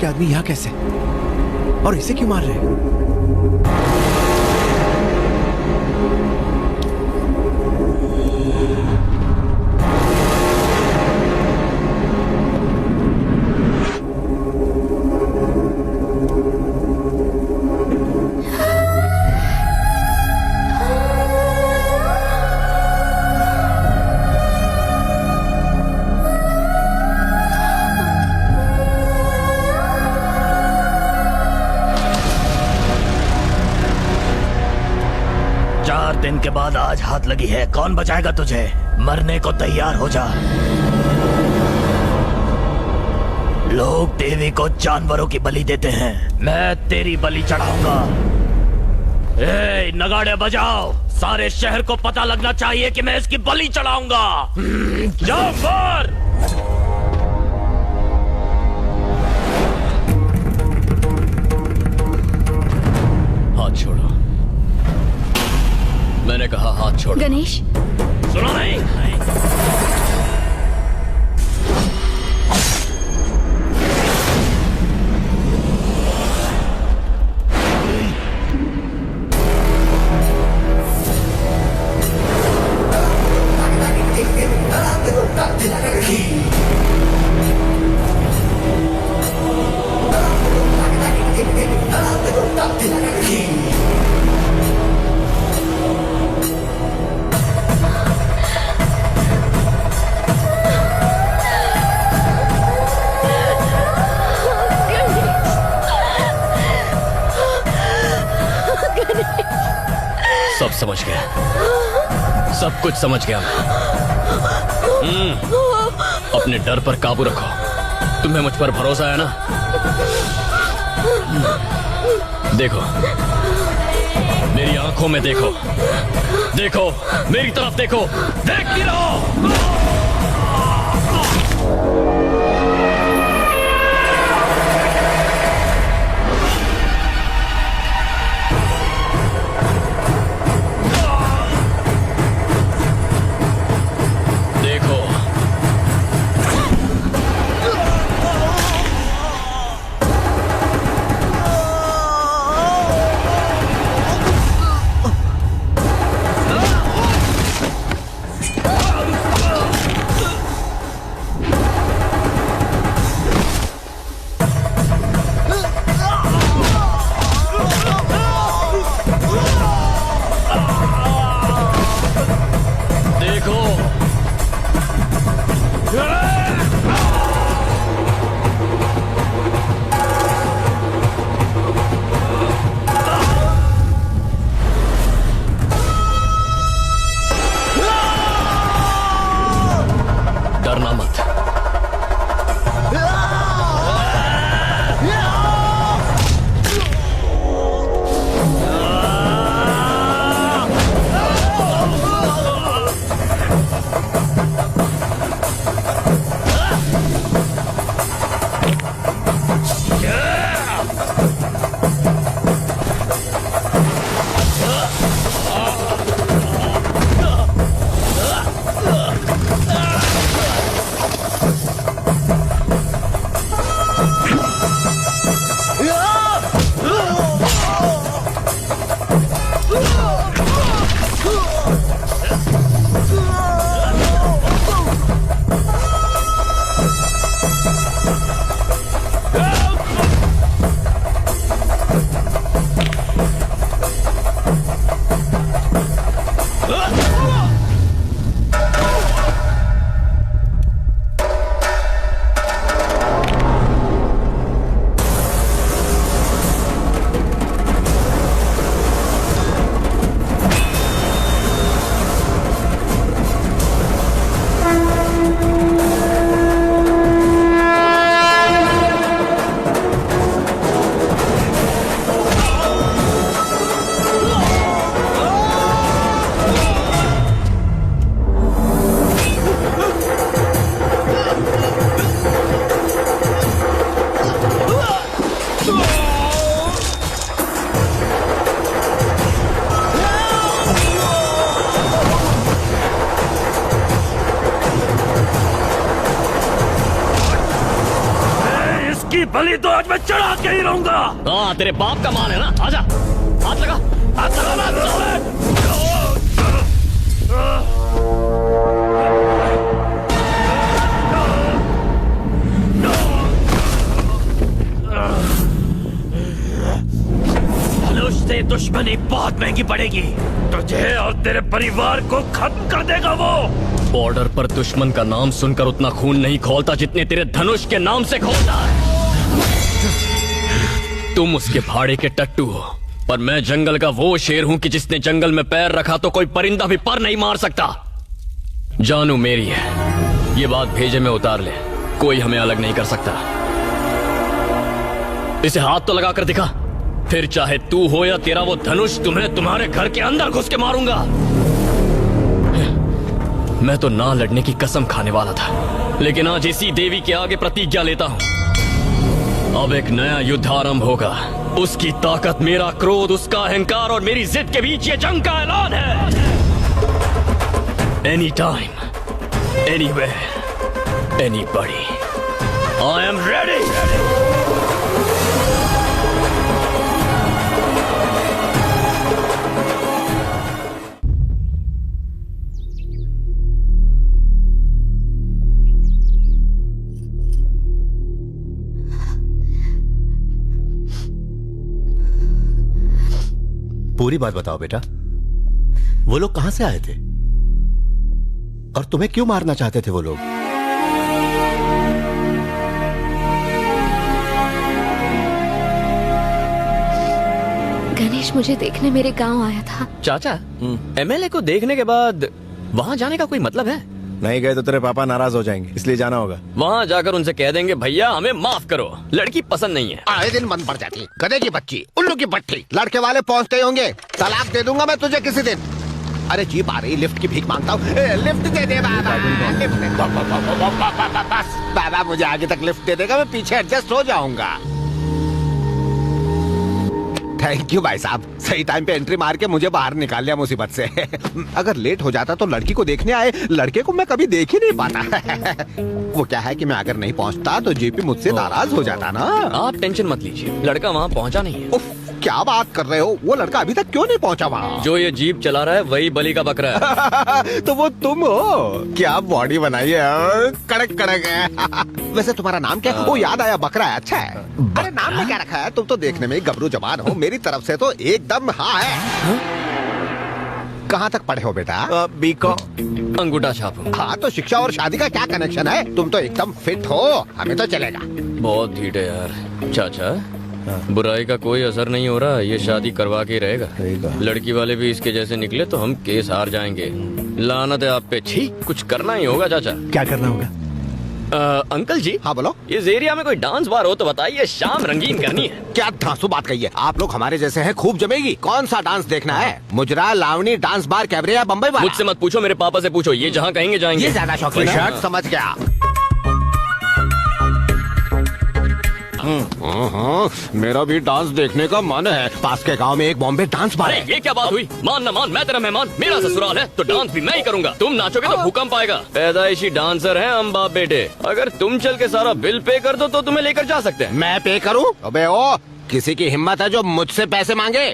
के आदमी यहाँ कैसे? और इसे क्यों मार रहे हैं? दिन के बाद आज हाथ लगी है, कौन बचाएगा तुझे? मरने को तैयार हो जा। लोग देवी को जानवरों की बलि देते हैं, मैं तेरी बलि चढ़ाऊंगा। ए, नगाड़े बजाओ, सारे शहर को पता लगना चाहिए कि मैं इसकी बलि चढ़ाऊंगा। जाओ मार। हाथ छोड़ो, मैंने कहा हाथ छोड़ो। गणेश, सुनो नहीं? सब समझ गया, सब कुछ समझ गया मैं। अपने डर पर काबू रखो, तुम्हें मुझ पर भरोसा है ना? देखो, मेरी आंखों में देखो, देखो मेरी तरफ देखो, देखती रहो। तेरी बलि तो आज मैं चढ़ा के ही रहूंगा। हाँ, तेरे बाप का माल है ना, आजा, हाथ लगा, हाथ लगा ना, साले। धनुष से दुश्मनी बहुत महंगी पड़ेगी। तुझे और तेरे परिवार को खत्म कर देगा वो। बॉर्डर पर दुश्मन का नाम सुनकर उतना खून नहीं खोलता जितने तेरे धनुष के नाम से खोलता है। तुम उसके भाड़े के टट्टू हो, पर मैं जंगल का वो शेर हूं कि जिसने जंगल में पैर रखा तो कोई परिंदा भी पर नहीं मार सकता। जानू मेरी है, ये बात भेजे में उतार ले, कोई हमें अलग नहीं कर सकता। इसे हाथ तो लगा कर दिखा, फिर चाहे तू हो या तेरा वो धनुष, तुम्हें तुम्हारे घर के अंदर घुस के मारूंगा। मैं तो ना लड़ने की कसम खाने वाला था, लेकिन आज इसी देवी के आगे प्रतिज्ञा लेता हूं। अब एक नया युद्ध आरंभ होगा। उसकी ताकत, मेरा क्रोध, उसका अहंकार और मेरी जिद के बीच ये जंग का ऐलान है। Any time, anywhere, anybody, I am ready. पूरी बात बताओ बेटा, वो लोग कहां से आए थे और तुम्हें क्यों मारना चाहते थे वो लोग? गणेश मुझे देखने मेरे गांव आया था। चाचा, एमएलए को देखने के बाद वहां जाने का कोई मतलब है? नहीं गए तो तेरे पापा नाराज हो जाएंगे, इसलिए जाना होगा। वहाँ जाकर उनसे कह देंगे, भैया हमें माफ करो, लड़की पसंद नहीं है। आए दिन मन पड़ जाती, गधे की बच्ची, उल्लू की पट्टी, लड़के वाले पहुंचते होंगे, तलाक दे दूंगा मैं तुझे किसी दिन। अरे जीप आ रही, लिफ्ट की भीख मांगता हूँ, लिफ्ट दे दे बाबा, लिफ्ट दे। बस बाबा मुझे आगे तक लिफ्ट दे देगा, मैं पीछे एडजस्ट हो जाऊंगा। थैंक यू भाई साहब, सही टाइम पे एंट्री मार के मुझे बाहर निकाल लिया मुसीबत से। अगर लेट हो जाता तो लड़की को देखने आए लड़के को मैं कभी देख ही नहीं पाता। वो क्या है कि मैं अगर नहीं पहुंचता तो जीपी मुझसे नाराज हो जाता ना। आप टेंशन मत लीजिए, लड़का वहाँ पहुँचा नहीं है। उफ, क्या बात कर रहे हो, वो लड़का अभी तक क्यों नहीं पहुंचा वहाँ? जो ये जीप चला रहा है वही बलि का बकरा है। तो वो तुम हो? क्या बॉडी बनाई है, कड़क कड़क है। वैसे तुम्हारा नाम क्या है? वो याद आया, बकरा है। अच्छा है। अरे नाम में क्या रखा है? तुम तो देखने में गबरू जवान हो, मेरी तरफ से तो एकदम हाँ है। कहाँ तक पढ़े हो बेटा? बीकॉम। अंगूठा छाप। हाँ तो शिक्षा और शादी का क्या कनेक्शन है? तुम तो एकदम फिट हो, हमें तो चलेगा। बहुत ढीठ है यार। चाचा, बुराई का कोई असर नहीं हो रहा, ये शादी करवा के रहेगा। लड़की वाले भी इसके जैसे निकले तो हम केस हार जाएंगे। लानत है आप पे। छी, कुछ करना ही होगा चाचा। क्या करना होगा? अंकल जी। हाँ बोलो। इस एरिया में कोई डांस बार हो तो बताइए, शाम रंगीन करनी है। क्या धांसू बात कही है? आप लोग हमारे जैसे हैं, खूब जमेगी। कौन सा डांस देखना है? मुजरा, लावनी, डांस बार, कैबरे या बम्बई वाला? मुझसे मत पूछो, मेरे पापा से पूछो, ये जहाँ कहेंगे जाएंगे। ये ज्यादा शौकीन है। समझ गया। मेरा भी डांस देखने का मन है। पास के गांव में एक बॉम्बे डांस बार अरे है। ये क्या बात हुई? मान ना मान, मैं तेरा मेहमान, मेरा ससुराल है तो डांस भी मैं ही करूंगा। तुम नाचोगे तो भूकंप आएगा। पैदाइशी डांसर हैं हम बाप बेटे। अगर तुम चल के सारा बिल पे कर दो तो तुम्हें लेकर जा सकते हैं। मैं पे करूं? अबे ओ, किसी की हिम्मत है जो मुझसे पैसे मांगे?